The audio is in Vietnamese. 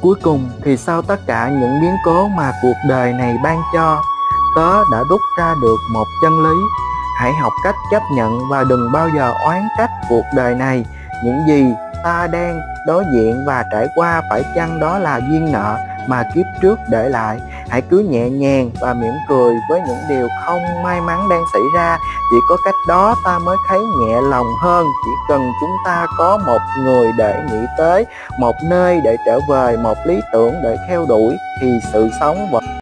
Cuối cùng thì sau tất cả những biến cố mà cuộc đời này ban cho, tớ đã rút ra được một chân lý: hãy học cách chấp nhận và đừng bao giờ oán trách cuộc đời này. Những gì ta đang đối diện và trải qua phải chăng đó là duyên nợ mà kiếp trước để lại. Hãy cứ nhẹ nhàng và mỉm cười với những điều không may mắn đang xảy ra. Chỉ có cách đó ta mới thấy nhẹ lòng hơn. Chỉ cần chúng ta có một người để nghĩ tới, một nơi để trở về, một lý tưởng để theo đuổi, thì sự sống vẫn